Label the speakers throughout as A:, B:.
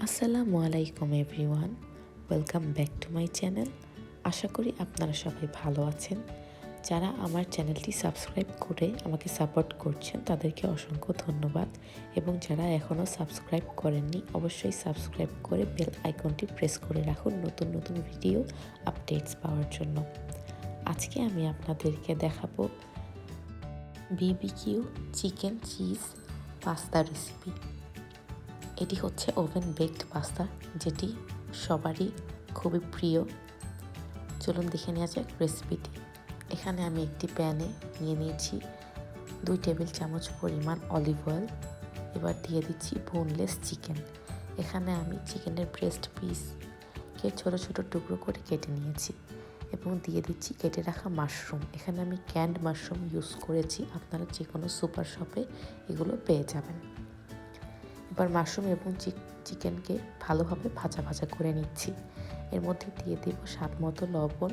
A: আসসালামু আলাইকুম everyone, welcome back to my channel. আশা করি আপনারা সবাই ভালো আছেন। যারা আমার চ্যানেলটি সাবস্ক্রাইব করে আমাকে সাপোর্ট করছেন তাদেরকে অসংখ্য ধন্যবাদ, এবং যারা এখনও সাবস্ক্রাইব করেননি অবশ্যই সাবস্ক্রাইব করে বেল আইকনটি প্রেস করে রাখুন নতুন নতুন ভিডিও আপডেটস পাওয়ার জন্য। আজকে আমি আপনাদেরকে দেখাবো BBQ chicken cheese pasta recipe. এটি হচ্ছে ওভেন বেকড পাস্তা, যেটি সবারই খুবই প্রিয়। চলুন দেখে নেওয়া যাক রেসিপিটি। এখানে আমি একটি প্যানে নিয়ে নিয়েছি 2 টেবিল চামচ পরিমাণ অলিভ অয়েল। এবার দিয়ে দিচ্ছি বোনলেস চিকেন। এখানে আমি চিকেনের ব্রেস্ট পিসকে ছোট ছোট টুকরো করে কেটে নিয়েছি, এবং দিয়ে দিচ্ছি কেটে রাখা মাশরুম। এখানে আমি ক্যান্ড মাশরুম ইউজ করেছি, আপনারা যে কোনো সুপার শপে এগুলো পেয়ে যাবেন। এবার মাশরুম এবং চিকেনকে ভালোভাবে ভাজা ভাজা করে নিচ্ছি। এর মধ্যে দিয়ে দেব স্বাদ মতো লবণ,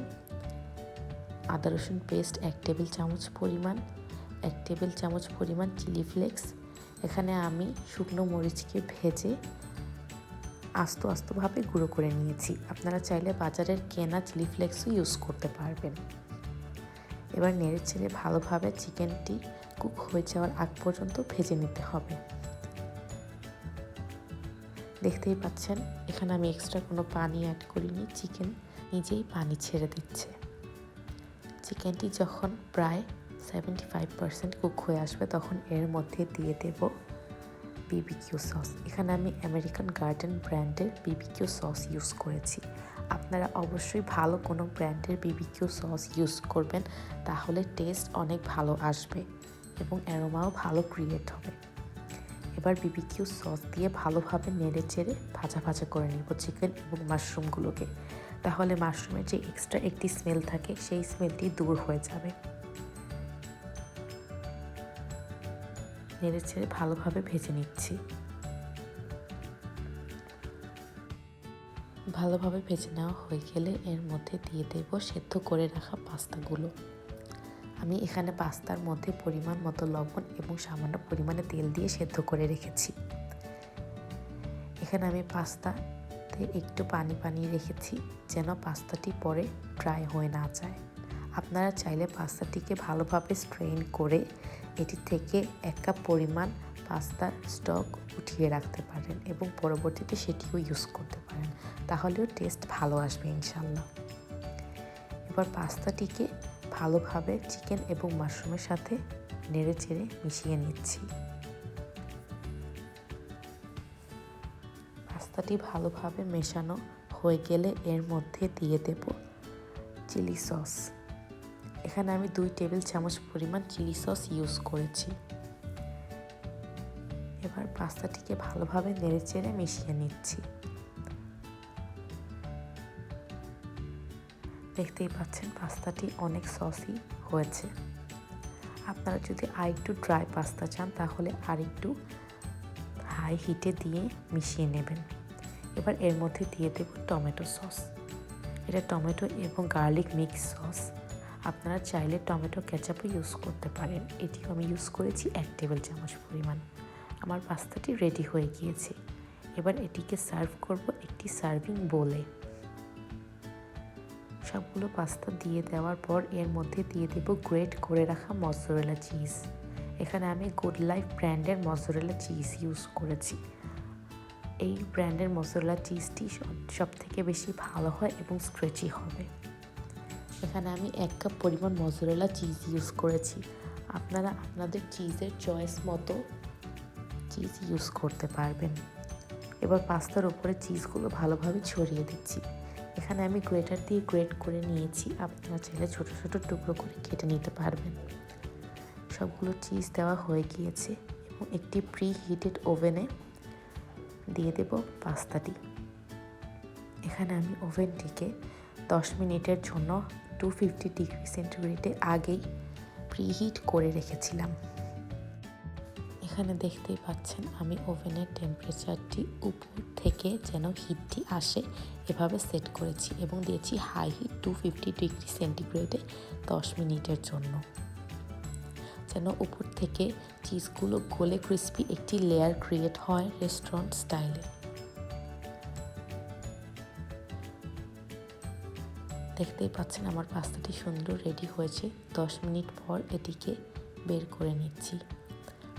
A: আদা রসুন পেস্ট 1 টেবিল চামচ পরিমাণ, 1 টেবিল চামচ পরিমাণ চিলি ফ্লেক্স। এখানে আমি শুকনো মরিচকে ভেজে আস্তভাবে গুঁড়ো করে নিয়েছি। আপনারা চাইলে বাজারের কেনা চিলি ফ্লেক্সও ইউজ করতে পারবেন। এবার নেড়েচেড়ে ভালোভাবে চিকেনটি কুক হয়ে যাওয়ার আগ পর্যন্ত ভেজে নিতে হবে। দেখতেই পাচ্ছেন এখানে আমি এক্সট্রা কোনো পানি অ্যাড করিনি, চিকেন নিজেই পানি ছেড়ে দিচ্ছে। চিকেনটি যখন প্রায় 75% কুক হয়ে আসবে তখন এর মধ্যে দিয়ে দেব BBQ সস। এখানে আমি আমেরিকান গার্ডেন ব্র্যান্ডের BBQ সস ইউজ করেছি। আপনারা অবশ্যই ভালো কোনো ব্র্যান্ডের BBQ সস ইউজ করবেন, তাহলে টেস্ট অনেক ভালো আসবে এবং অ্যারোমাও ভালো ক্রিয়েট হবে। এবার BBQ সস দিয়ে ভালোভাবে নেড়ে চেড়ে ভাজা ভাজা করে নিব চিকেন এবং মাশরুমগুলোকে, তাহলে মাশরুমের যে এক্সট্রা একটি স্মেল থাকে সেই স্মেলটি দূর হয়ে যাবে। নেড়ে চেড়ে ভালোভাবে ভেজে নিচ্ছি। ভালোভাবে ভেজে নেওয়া হয়ে গেলে এর মধ্যে দিয়ে দেব সেদ্ধ করে রাখা পাস্তাগুলো। আমি এখানে পাস্তার মধ্যে পরিমাণ মতো লবণ এবং সামান্য পরিমাণে তেল দিয়ে সেদ্ধ করে রেখেছি। এখানে আমি পাস্তাতে একটু পানি রেখেছি যেন পাস্তাটি পরে ড্রাই হয়ে না যায়। আপনারা চাইলে পাস্তাটিকে ভালোভাবে স্ট্রেইন করে এটি থেকে 1 কাপ পরিমাণ পাস্তার স্টক উঠিয়ে রাখতে পারেন এবং পরবর্তীতে সেটিও ইউজ করতে পারেন, তাহলেও টেস্ট ভালো আসবে ইনশাল্লাহ। এবার পাস্তাটিকে ভালোভাবে চিকেন এবং মাশরুমের সাথে নেড়ে চেড়ে মিশিয়ে নিচ্ছি। পাস্তাটি ভালোভাবে মেশানো হয়ে গেলে এর মধ্যে দিয়ে দেব চিলি সস। এখানে আমি 2 টেবিল চামচ পরিমাণ চিলি সস ইউজ করেছি। এবার পাস্তাটিকে ভালোভাবে নেড়ে চেড়ে মিশিয়ে নিচ্ছি। দেখতেই পাচ্ছেন পাস্তাটি অনেক সসি হয়েছে। আপনারা যদি আরেকটু ড্রাই পাস্তা চান তাহলে আরেকটু হাই হিটে দিয়ে মিশিয়ে নেবেন। এবার এর মধ্যে দিয়ে দেব টমেটো সস। এটা টমেটো এবং গার্লিক মিক্স সস। আপনারা চাইলে টমেটো কেচাপও ইউজ করতে পারেন। এটিও আমি ইউজ করেছি 1 টেবিল চামচ পরিমাণ। আমার পাস্তাটি রেডি হয়ে গিয়েছে। এবার এটিকে সার্ভ করব একটি সার্ভিং বোলে। সবগুলো পাস্তা দিয়ে দেওয়ার পর এর মধ্যে দিয়ে দেব গ্রেট করে রাখা মজরেলা চিজ। এখানে আমি গুড লাইফ ব্র্যান্ডের মজরেলা চিজ ইউজ করেছি। এই ব্র্যান্ডের মজরেলা চিজটি সব থেকে বেশি ভালো হয় এবং স্ট্রেচি হবে। এখানে আমি 1 কাপ পরিমাণ মজরেলা চিজ ইউজ করেছি। আপনারা আপনাদের চিজের চয়েস মতো চিজ ইউজ করতে পারবেন। এবার পাস্তার উপরে চিজগুলো ভালোভাবে ছড়িয়ে দিচ্ছি। এখানে আমি গ্রেটার দিয়ে গ্রেট করে নিয়েছি, আপনারা চাইলে ছোট ছোট টুকরো করে কেটে নিতে পারবেন। সবগুলো চিজ দেওয়া হয়ে গিয়েছে এবং একটি প্রি হিটেড ওভেনে দিয়ে দেব পাস্তাটি। এখানে আমি ওভেনটিকে 10 মিনিটের জন্য 250 ডিগ্রি সেন্টিগ্রেডে আগেই প্রিহিট করে রেখেছিলাম। এখানে দেখতেই পাচ্ছেন আমি ওভেনের টেম্পারেচারটি উপর থেকে যেন হিটটি আসে এভাবে সেট করেছি এবং দিয়েছি হাই হিট 250 ডিগ্রি সেন্টিগ্রেডে 10 মিনিটের জন্য, যেন উপর থেকে চিজগুলো গলে ক্রিস্পি একটি লেয়ার ক্রিয়েট হয় রেস্টুরেন্ট স্টাইলে। দেখতেই পাচ্ছেন আমার পাস্তাটি সুন্দর রেডি হয়েছে। 10 মিনিট পর এটিকে বের করে নিচ্ছি।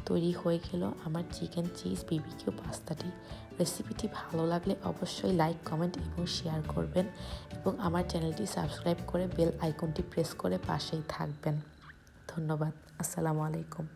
A: তৈরি হয়ে গেল আমার চিকেন চিজ বিবিকিউ পাস্তাটি। রেসিপিটি ভালো লাগলে অবশ্যই লাইক, কমেন্ট এবং শেয়ার করবেন এবং আমার চ্যানেলটি সাবস্ক্রাইব করে বেল আইকনটি প্রেস করে পাশেই থাকবেন। ধন্যবাদ। আসসালামু আলাইকুম।